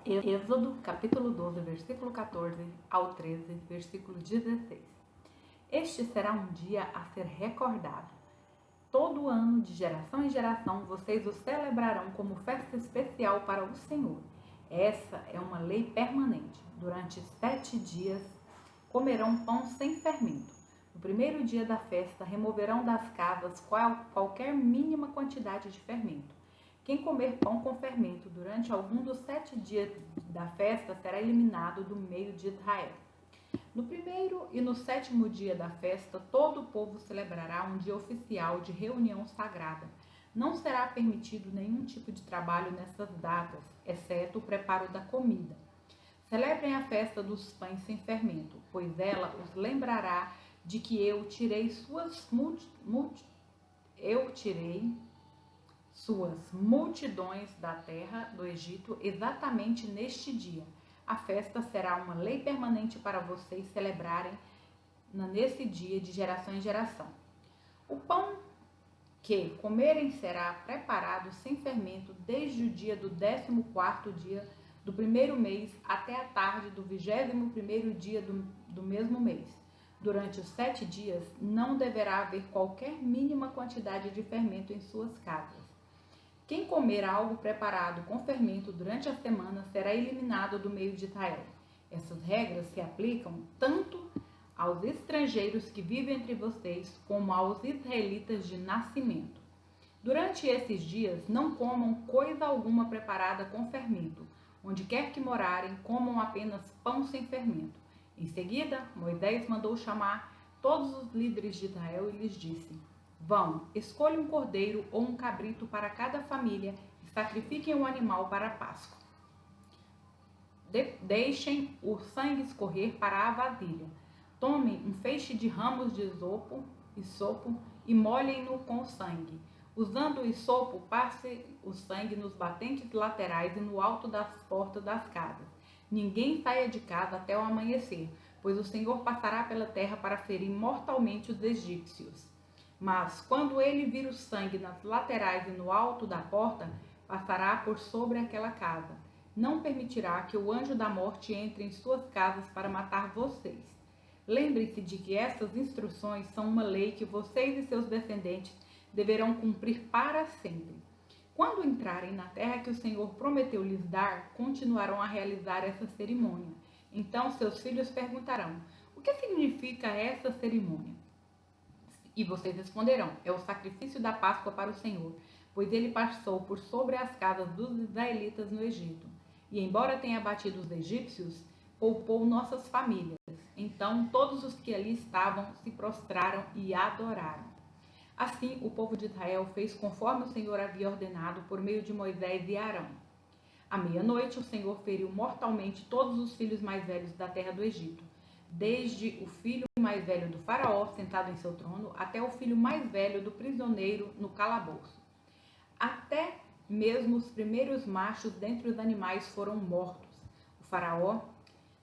Êxodo, capítulo 12, versículo 14 ao 13, versículo 16. Este será um dia a ser recordado. Todo ano, de geração em geração, vocês o celebrarão como festa especial para o Senhor. Essa é uma lei permanente. Durante 7 dias comerão pão sem fermento. No primeiro dia da festa, removerão das casas qualquer mínima quantidade de fermento. Quem comer pão com fermento durante algum dos 7 dias da festa será eliminado do meio de Israel. No primeiro e no 7º dia da festa, todo o povo celebrará um dia oficial de reunião sagrada. Não será permitido nenhum tipo de trabalho nessas datas, exceto o preparo da comida. Celebrem a festa dos pães sem fermento, pois ela os lembrará de que eu tirei suas multidões da terra do Egito exatamente neste dia. A festa será uma lei permanente para vocês celebrarem nesse dia de geração em geração. O pão que comerem será preparado sem fermento desde o dia do 14º dia do primeiro mês até a tarde do 21º dia do mesmo mês. Durante os 7 dias não deverá haver qualquer mínima quantidade de fermento em suas casas. Quem comer algo preparado com fermento durante a semana será eliminado do meio de Israel. Essas regras se aplicam tanto aos estrangeiros que vivem entre vocês como aos israelitas de nascimento. Durante esses dias, não comam coisa alguma preparada com fermento. Onde quer que morarem, comam apenas pão sem fermento. Em seguida, Moisés mandou chamar todos os líderes de Israel e lhes disse: Vão, escolham um cordeiro ou um cabrito para cada família e sacrifiquem um animal para a Páscoa. Deixem o sangue escorrer para a vasilha. Tomem um feixe de ramos de isopo e molhem-no com sangue. Usando o isopo, passe o sangue nos batentes laterais e no alto das portas das casas. Ninguém saia de casa até o amanhecer, pois o Senhor passará pela terra para ferir mortalmente os egípcios. Mas, quando ele vir o sangue nas laterais e no alto da porta, passará por sobre aquela casa. Não permitirá que o anjo da morte entre em suas casas para matar vocês. Lembre-se de que essas instruções são uma lei que vocês e seus descendentes deverão cumprir para sempre. Quando entrarem na terra que o Senhor prometeu lhes dar, continuarão a realizar essa cerimônia. Então seus filhos perguntarão: o que significa essa cerimônia? E vocês responderão: é o sacrifício da Páscoa para o Senhor, pois ele passou por sobre as casas dos israelitas no Egito. E embora tenha batido os egípcios, poupou nossas famílias. Então todos os que ali estavam se prostraram e adoraram. Assim o povo de Israel fez conforme o Senhor havia ordenado por meio de Moisés e Arão. À meia-noite o Senhor feriu mortalmente todos os filhos mais velhos da terra do Egito, desde o filho mais velho do faraó sentado em seu trono até o filho mais velho do prisioneiro no calabouço. Até mesmo os primeiros machos dentre os animais foram mortos. O faraó,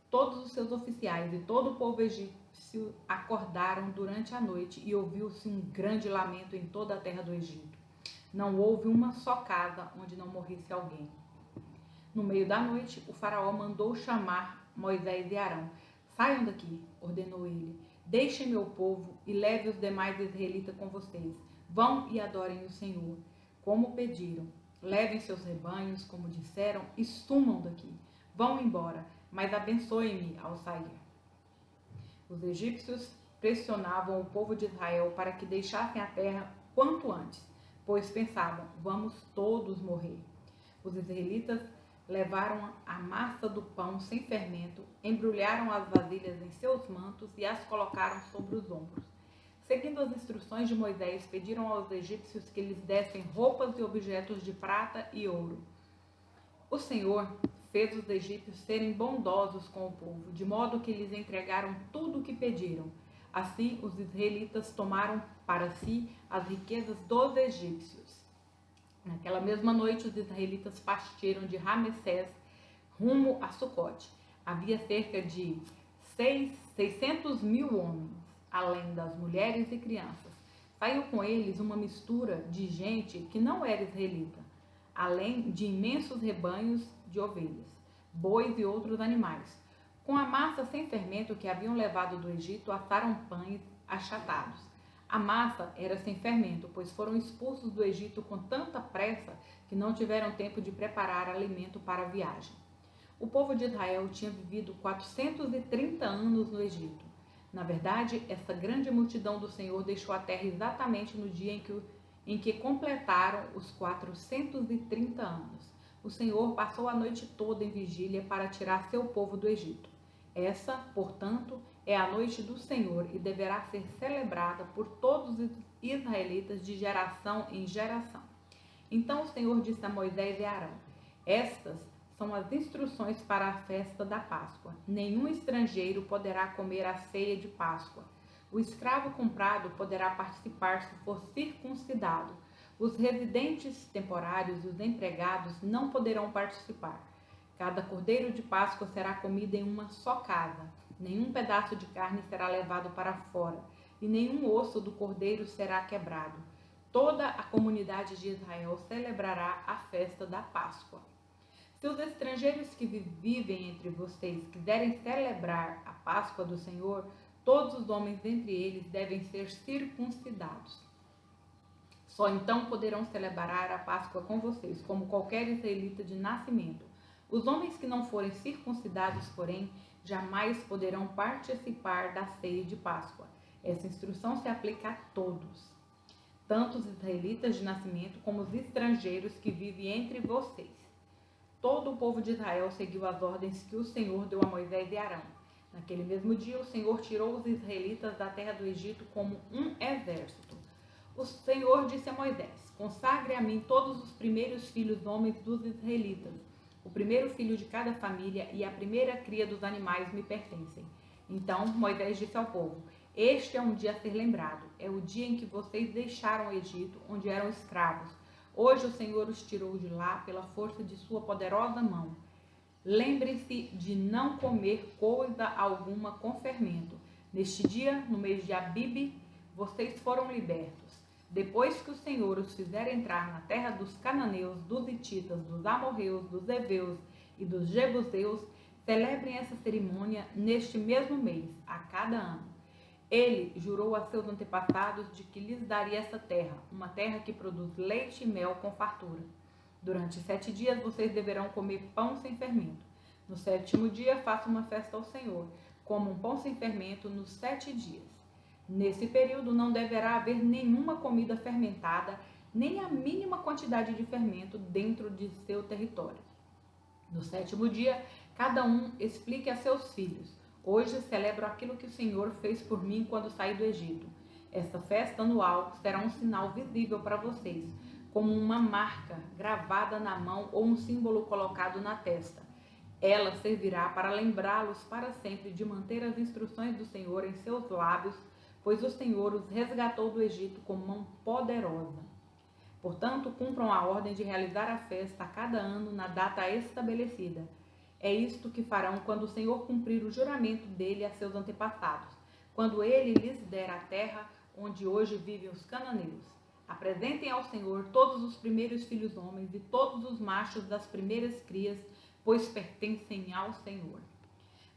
todos os seus oficiais e todo o povo egípcio acordaram durante a noite e ouviu-se um grande lamento em toda a terra do Egito. Não houve uma só casa onde não morresse alguém. No meio da noite, o faraó mandou chamar Moisés e Arão. Saiam daqui, ordenou ele. Deixem meu povo e leve os demais israelitas com vocês. Vão e adorem o Senhor, como pediram. Levem seus rebanhos, como disseram, e sumam daqui. Vão embora, mas abençoem-me ao sair. Os egípcios pressionavam o povo de Israel para que deixassem a terra quanto antes, pois pensavam: vamos todos morrer. Os israelitas levaram a massa do pão sem fermento, embrulharam as vasilhas em seus mantos e as colocaram sobre os ombros. Seguindo as instruções de Moisés, pediram aos egípcios que lhes dessem roupas e objetos de prata e ouro. O Senhor fez os egípcios serem bondosos com o povo, de modo que lhes entregaram tudo o que pediram. Assim, os israelitas tomaram para si as riquezas dos egípcios. Naquela mesma noite, os israelitas partiram de Ramessés rumo a Sucote. Havia cerca de 600.000 homens, além das mulheres e crianças. Saiu com eles uma mistura de gente que não era israelita, além de imensos rebanhos de ovelhas. bois e outros animais. Com a massa sem fermento que haviam levado do Egito, assaram pães achatados. A massa era sem fermento, pois foram expulsos do Egito com tanta pressa que não tiveram tempo de preparar alimento para a viagem. O povo de Israel tinha vivido 430 anos no Egito. Na verdade, essa grande multidão do Senhor deixou a terra exatamente no dia em que completaram os 430 anos. O Senhor passou a noite toda em vigília para tirar seu povo do Egito. Essa, portanto, é a noite do Senhor e deverá ser celebrada por todos os israelitas de geração em geração. Então o Senhor disse a Moisés e a Arão: estas são as instruções para a festa da Páscoa. Nenhum estrangeiro poderá comer a ceia de Páscoa. O escravo comprado poderá participar se for circuncidado. Os residentes temporários e os empregados não poderão participar. Cada cordeiro de Páscoa será comido em uma só casa. Nenhum pedaço de carne será levado para fora, e nenhum osso do cordeiro será quebrado. Toda a comunidade de Israel celebrará a festa da Páscoa. Se os estrangeiros que vivem entre vocês quiserem celebrar a Páscoa do Senhor, todos os homens entre eles devem ser circuncidados. Só então poderão celebrar a Páscoa com vocês, como qualquer israelita de nascimento. Os homens que não forem circuncidados, porém, jamais poderão participar da ceia de Páscoa. Essa instrução se aplica a todos, tanto os israelitas de nascimento como os estrangeiros que vivem entre vocês. Todo o povo de Israel seguiu as ordens que o Senhor deu a Moisés e Arão. Naquele mesmo dia, o Senhor tirou os israelitas da terra do Egito como um exército. O Senhor disse a Moisés: consagre a mim todos os primeiros filhos homens dos israelitas. O primeiro filho de cada família e a primeira cria dos animais me pertencem. Então Moisés disse ao povo: este é um dia a ser lembrado. É o dia em que vocês deixaram o Egito, onde eram escravos. Hoje o Senhor os tirou de lá pela força de sua poderosa mão. Lembrem-se de não comer coisa alguma com fermento. Neste dia, no mês de Abibe, vocês foram libertos. Depois que o Senhor os fizer entrar na terra dos cananeus, dos hititas, dos amorreus, dos heveus e dos jebuseus, celebrem essa cerimônia neste mesmo mês, a cada ano. Ele jurou a seus antepassados de que lhes daria essa terra, uma terra que produz leite e mel com fartura. Durante 7 dias vocês deverão comer pão sem fermento. No 7º dia faça uma festa ao Senhor. Comam pão sem fermento nos 7 dias. Nesse período não deverá haver nenhuma comida fermentada, nem a mínima quantidade de fermento dentro de seu território. No 7º dia, cada um explique a seus filhos: hoje celebro aquilo que o Senhor fez por mim quando saí do Egito. Essa festa anual será um sinal visível para vocês, como uma marca gravada na mão ou um símbolo colocado na testa. Ela servirá para lembrá-los para sempre de manter as instruções do Senhor em seus lábios, pois o Senhor os resgatou do Egito com mão poderosa. Portanto, cumpram a ordem de realizar a festa a cada ano na data estabelecida. É isto que farão quando o Senhor cumprir o juramento dele a seus antepassados, quando ele lhes der a terra onde hoje vivem os cananeus. Apresentem ao Senhor todos os primeiros filhos homens e todos os machos das primeiras crias, pois pertencem ao Senhor.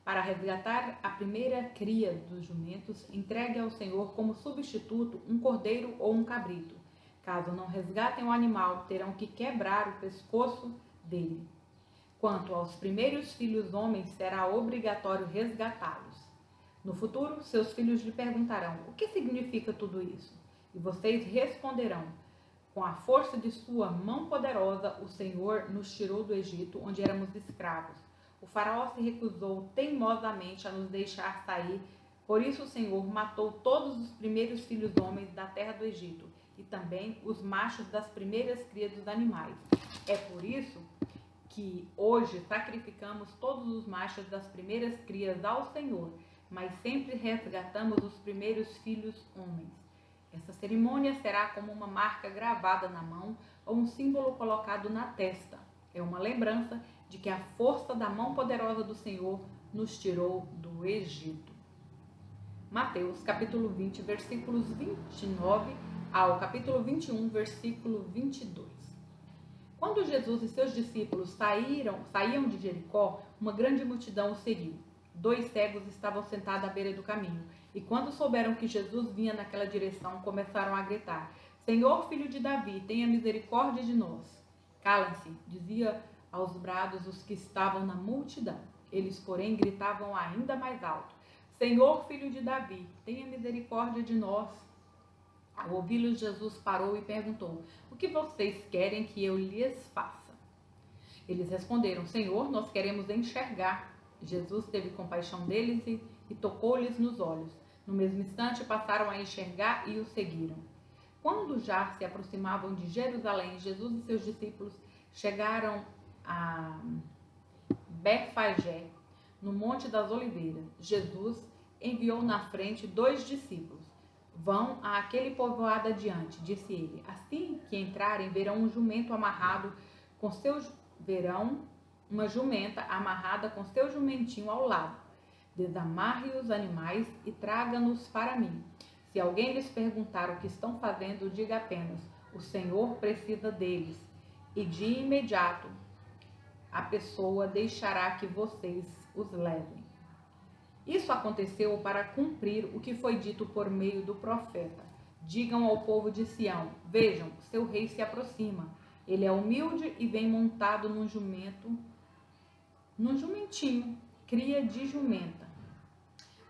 Para resgatar a primeira cria dos jumentos, entregue ao Senhor como substituto um cordeiro ou um cabrito. Caso não resgatem o animal, terão que quebrar o pescoço dele. Quanto aos primeiros filhos homens, será obrigatório resgatá-los. No futuro, seus filhos lhe perguntarão: o que significa tudo isso? E vocês responderão: com a força de sua mão poderosa, o Senhor nos tirou do Egito, onde éramos escravos. O faraó se recusou teimosamente a nos deixar sair, por isso o Senhor matou todos os primeiros filhos homens da terra do Egito, e também os machos das primeiras crias dos animais. É por isso que hoje sacrificamos todos os machos das primeiras crias ao Senhor, mas sempre resgatamos os primeiros filhos homens. Essa cerimônia será como uma marca gravada na mão ou um símbolo colocado na testa. É uma lembrança de que a força da mão poderosa do Senhor nos tirou do Egito. Mateus, capítulo 20, versículos 29 ao capítulo 21, versículo 22. Quando Jesus e seus discípulos saíam de Jericó, uma grande multidão os seguiu. 2 cegos estavam sentados à beira do caminho, e quando souberam que Jesus vinha naquela direção, começaram a gritar: Senhor, filho de Davi, tenha misericórdia de nós. Calem-se, dizia aos brados os que estavam na multidão. Eles, porém, gritavam ainda mais alto: Senhor, filho de Davi, tenha misericórdia de nós. Ao ouvi-los, Jesus parou e perguntou: O que vocês querem que eu lhes faça? Eles responderam: Senhor, nós queremos enxergar. Jesus teve compaixão deles e tocou-lhes nos olhos. No mesmo instante, passaram a enxergar e o seguiram. Quando já se aproximavam de Jerusalém, Jesus e seus discípulos chegaram a Betfagé, no Monte das Oliveiras. Jesus enviou na frente 2 discípulos. Vão àquele povoado adiante, disse ele. Assim que entrarem, verão uma jumenta amarrada com seu jumentinho ao lado. Desamarre os animais e traga-nos para mim. Se alguém lhes perguntar o que estão fazendo, diga apenas: o Senhor precisa deles. E de imediato a pessoa deixará que vocês os levem. Isso aconteceu para cumprir o que foi dito por meio do profeta. Digam ao povo de Sião: vejam, seu rei se aproxima. Ele é humilde e vem montado num jumentinho, cria de jumenta.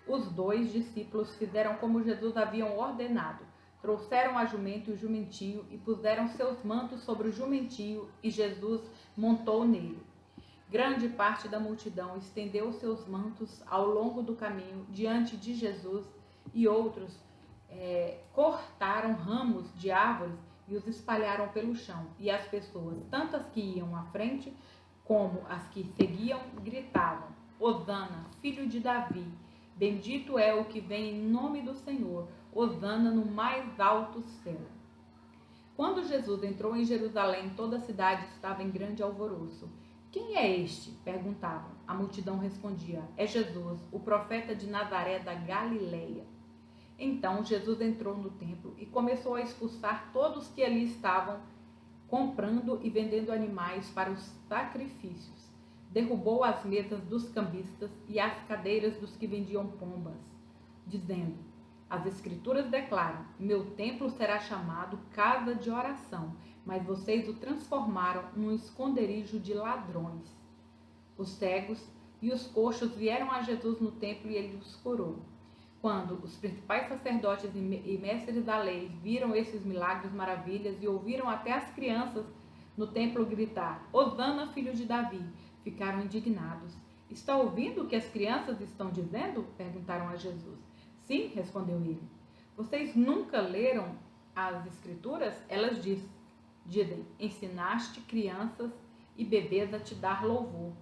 Os 2 discípulos fizeram como Jesus haviam ordenado. Trouxeram a jumenta e o jumentinho e puseram seus mantos sobre o jumentinho, e Jesus montou nele. Grande parte da multidão estendeu seus mantos ao longo do caminho diante de Jesus, e outros cortaram ramos de árvores e os espalharam pelo chão. E as pessoas, tanto as que iam à frente como as que seguiam, gritavam: Hosana, filho de Davi, bendito é o que vem em nome do Senhor, Hosana no mais alto céu. Quando Jesus entrou em Jerusalém, toda a cidade estava em grande alvoroço. Quem é este? Perguntavam. A multidão respondia: é Jesus, o profeta de Nazaré da Galileia. Então Jesus entrou no templo e começou a expulsar todos que ali estavam comprando e vendendo animais para os sacrifícios. Derrubou as mesas dos cambistas e as cadeiras dos que vendiam pombas, dizendo: as escrituras declaram: meu templo será chamado casa de oração, mas vocês o transformaram num esconderijo de ladrões. Os cegos e os coxos vieram a Jesus no templo e ele os curou. Quando os principais sacerdotes e mestres da lei viram esses milagres, maravilhas, e ouviram até as crianças no templo gritar: Hosana, filho de Davi, ficaram indignados. Está ouvindo o que as crianças estão dizendo? Perguntaram a Jesus. Sim, respondeu ele. Vocês nunca leram as escrituras? Elas dizem: ensinaste crianças e bebês a te dar louvor.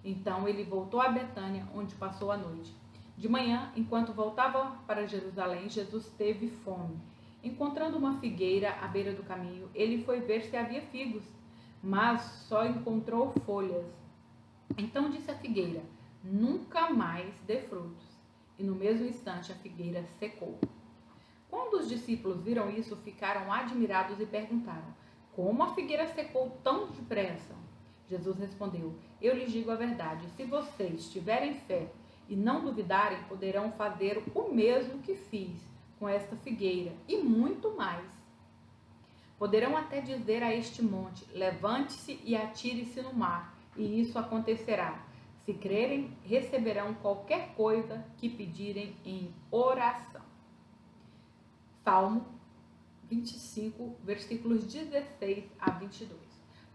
Então ele voltou a Betânia, onde passou a noite. De manhã, enquanto voltava para Jerusalém, Jesus teve fome. Encontrando uma figueira à beira do caminho, ele foi ver se havia figos, mas só encontrou folhas. Então disse a figueira: nunca mais dê frutos. E no mesmo instante a figueira secou. Quando os discípulos viram isso, ficaram admirados e perguntaram: como a figueira secou tão depressa? Jesus respondeu: eu lhes digo a verdade, se vocês tiverem fé e não duvidarem, poderão fazer o mesmo que fiz com esta figueira e muito mais. Poderão até dizer a este monte: levante-se e atire-se no mar, e isso acontecerá. Se crerem, receberão qualquer coisa que pedirem em oração. Salmo 25, versículos 16 a 22.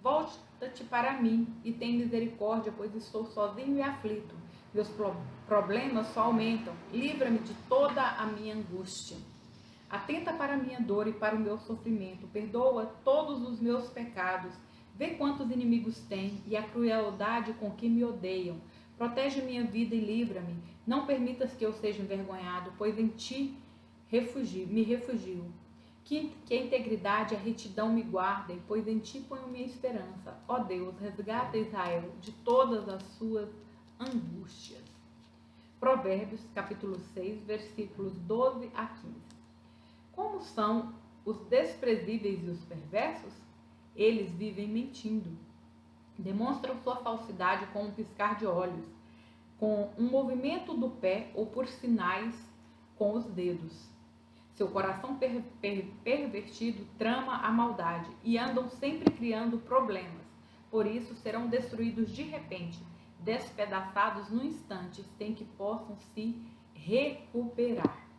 Volta-te para mim e tem misericórdia, pois estou sozinho e aflito. Meus problemas só aumentam. Livra-me de toda a minha angústia. Atenta para a minha dor e para o meu sofrimento. Perdoa todos os meus pecados. Vê quantos inimigos tem e a crueldade com que me odeiam. Protege minha vida e livra-me. Não permitas que eu seja envergonhado, pois em ti me refugio. Que a integridade e a retidão me guardem, pois em ti ponho minha esperança. Ó Deus, resgata Israel de todas as suas angústias. Provérbios, capítulo 6, versículos 12 a 15. Como são os desprezíveis e os perversos? Eles vivem mentindo. Demonstram sua falsidade com um piscar de olhos, com um movimento do pé ou por sinais com os dedos. Seu coração pervertido trama a maldade e andam sempre criando problemas. Por isso serão destruídos de repente, despedaçados no instante, sem que possam se recuperar.